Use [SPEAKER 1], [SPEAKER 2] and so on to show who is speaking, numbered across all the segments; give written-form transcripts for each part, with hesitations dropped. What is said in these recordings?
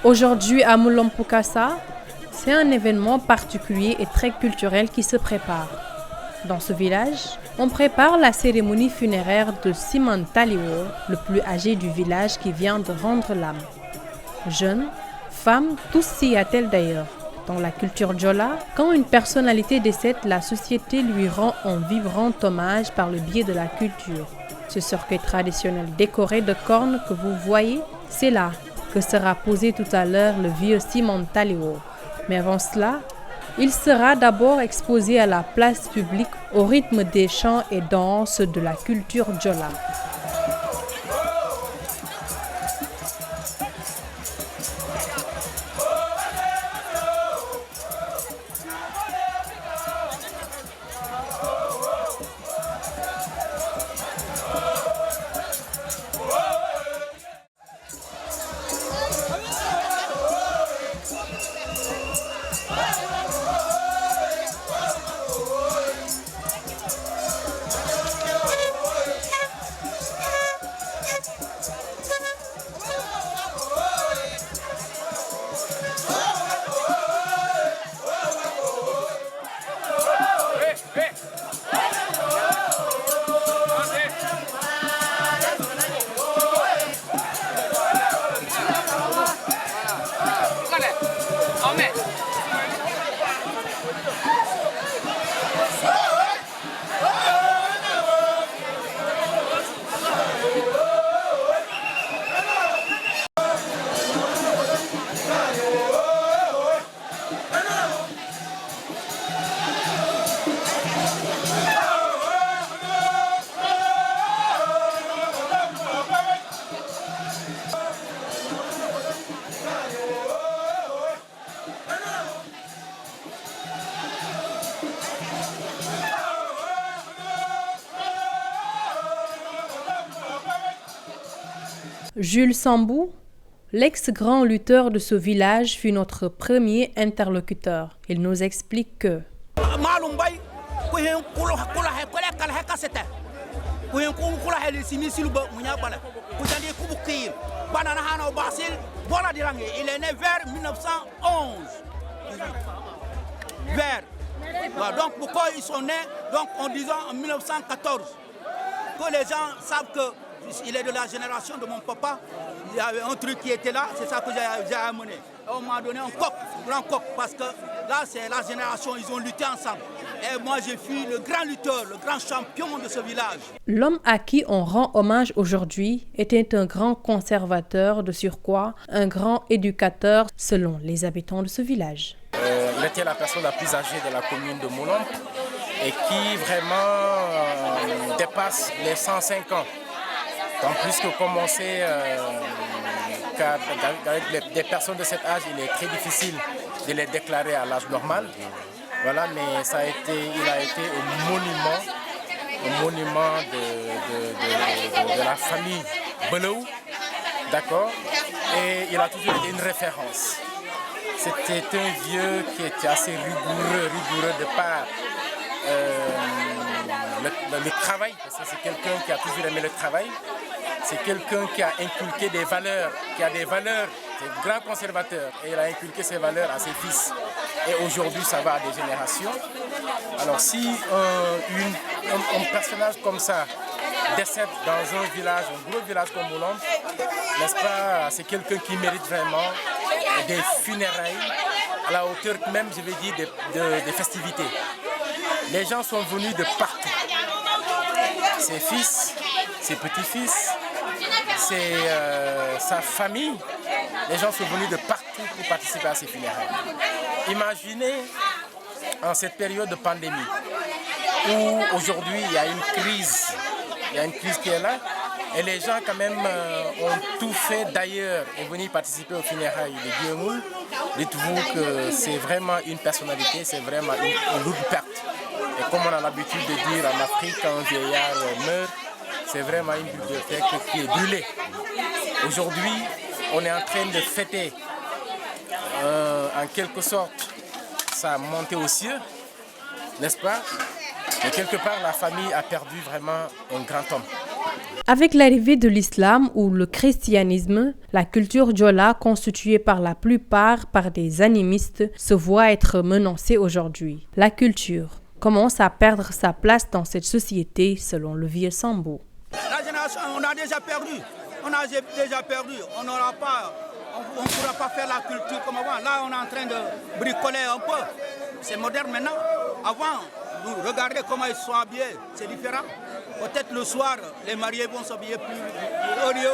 [SPEAKER 1] Aujourd'hui à Moulompukasa, c'est un événement particulier et très culturel qui se prépare. Dans ce village, on prépare la cérémonie funéraire de Simon Taliwo, le plus âgé du village qui vient de rendre l'âme. Jeunes, femmes, tous s'y attellent d'ailleurs. Dans la culture Djola, quand une personnalité décède, la société lui rend un vibrant hommage par le biais de la culture. Ce cercueil traditionnel décoré de cornes que vous voyez, c'est là que sera posé tout à l'heure le vieux Simon Taliwo. Mais avant cela, il sera d'abord exposé à la place publique au rythme des chants et danses de la culture Djola. Jules Sambou, l'ex-grand lutteur de ce village, fut notre premier interlocuteur. Il nous explique que
[SPEAKER 2] il est né vers 1911. Donc pourquoi ils sont nés donc, en disant en 1914 que les gens savent qu'il est de la génération de mon papa. Il y avait un truc qui était là, c'est ça que j'ai amené. Et on m'a donné un coq, un grand coq, parce que là c'est la génération, ils ont lutté ensemble. Et moi je suis le grand lutteur, le grand champion de ce village.
[SPEAKER 1] L'homme à qui on rend hommage aujourd'hui était un grand conservateur, de surcroît, un grand éducateur selon les habitants de ce village.
[SPEAKER 3] Il était la personne la plus âgée de la commune de Moulomp et qui vraiment dépasse les 105 ans. En plus que commencer avec des personnes de cet âge, il est très difficile de les déclarer à l'âge normal. Voilà, mais il a été au monument de la famille Belou, d'accord, et il a toujours été une référence. C'était un vieux qui était assez rigoureux de par le travail, parce que c'est quelqu'un qui a toujours aimé le travail. C'est quelqu'un qui a inculqué des valeurs, qui a des valeurs, c'est un grand conservateur, et il a inculqué ses valeurs à ses fils. Et aujourd'hui, ça va à des générations. Alors si un personnage comme ça décède dans un village, un gros village comme Moulomp, n'est-ce pas, c'est quelqu'un qui mérite vraiment des funérailles à la hauteur même, je vais dire, des festivités. Les gens sont venus de partout. Ses fils, ses petits-fils, sa famille. Les gens sont venus de partout pour participer à ces funérailles. Imaginez en cette période de pandémie où aujourd'hui il y a une crise qui est là et les gens quand même ont tout fait d'ailleurs et venir participer aux funérailles de Guillemoul. Dites-vous que c'est vraiment une personnalité, c'est vraiment une lourde perte. Et comme on a l'habitude de dire en Afrique, quand un vieillard meurt, c'est vraiment une bibliothèque qui est brûlée. Aujourd'hui, on est en train de fêter en quelque sorte sa montée aux cieux, n'est-ce pas? Mais quelque part, la famille a perdu vraiment un grand homme.
[SPEAKER 1] Avec l'arrivée de l'islam ou le christianisme, la culture Diola, constituée par la plupart par des animistes, se voit être menacée aujourd'hui. La culture commence à perdre sa place dans cette société, selon le vieux Sambo.
[SPEAKER 2] La génération, on a déjà perdu. On n'aura pas, on ne pourra pas faire la culture comme avant. Là, on est en train de bricoler un peu. C'est moderne maintenant. Avant, vous regardez comment ils sont habillés, c'est différent. Peut-être le soir, les mariés vont s'habiller plus, au lieu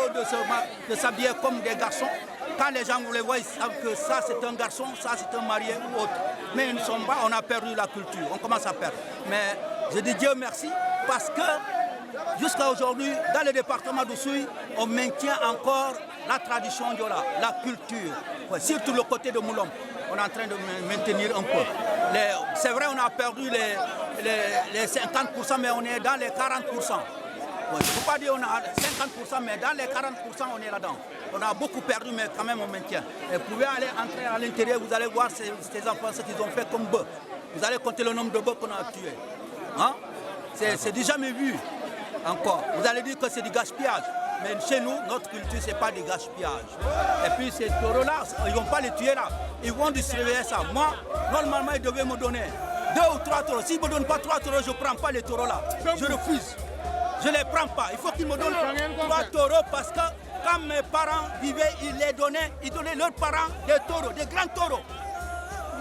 [SPEAKER 2] de s'habiller comme des garçons. Quand les gens vous les voient, ils savent que ça c'est un garçon, ça c'est un marié ou autre. Mais ils ne sont pas, on a perdu la culture, on commence à perdre. Mais je dis Dieu merci parce que jusqu'à aujourd'hui, dans le département d'Oussouye, on maintient encore la tradition Diola, la culture. Ouais, surtout le côté de Moulom, on est en train de maintenir un peu. C'est vrai, on a perdu les 50%, mais on est dans les 40%. Ouais, je ne peux pas dire qu'on a 50%, mais dans les 40%, on est là-dedans. On a beaucoup perdu, mais quand même, on maintient. Et vous pouvez aller entrer à l'intérieur, vous allez voir ces enfants, ce qu'ils ont fait comme bœufs. Vous allez compter le nombre de bœufs qu'on a tués. Hein? C'est du jamais vu encore. Vous allez dire que c'est du gaspillage. Mais chez nous, notre culture, ce n'est pas du gaspillage. Et puis ces taureaux-là, ils ne vont pas les tuer là. Ils vont distribuer ça. Moi, normalement, ils devaient me donner 2 ou 3 taureaux. S'ils ne me donnent pas 3 taureaux, je ne prends pas les taureaux là. Je refuse. Je ne les prends pas. Il faut qu'ils me donnent 3 taureaux parce que quand mes parents vivaient, ils donnaient leurs parents des taureaux, des grands taureaux.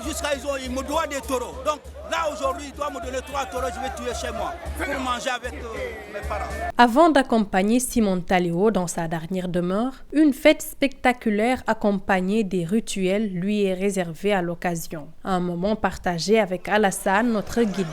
[SPEAKER 2] Jusqu'à ils me doivent des taureaux. Donc là aujourd'hui, ils doivent me donner 3 taureaux, je vais tuer chez moi pour manger avec mes parents.
[SPEAKER 1] Avant d'accompagner Simon Taléo dans sa dernière demeure, une fête spectaculaire accompagnée des rituels lui est réservée à l'occasion. Un moment partagé avec Alassane, notre guide.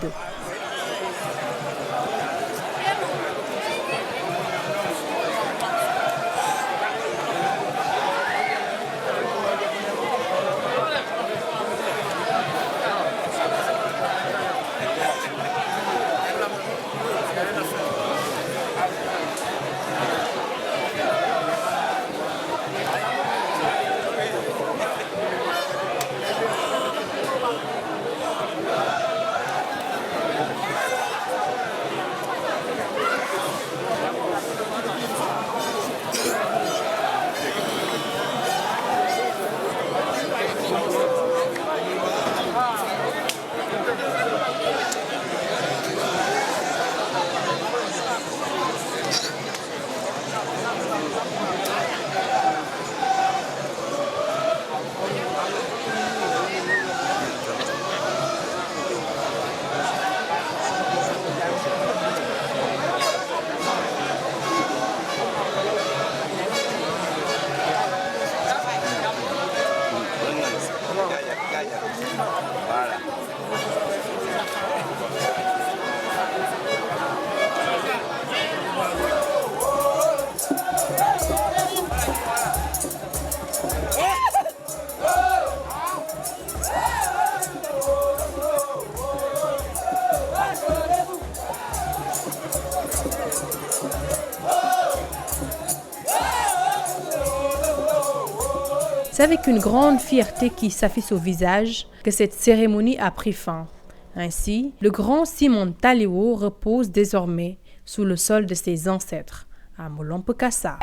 [SPEAKER 1] C'est avec une grande fierté qui s'affiche au visage que cette cérémonie a pris fin. Ainsi, le grand Simon Taléo repose désormais sous le sol de ses ancêtres, à Moulom Pekassa.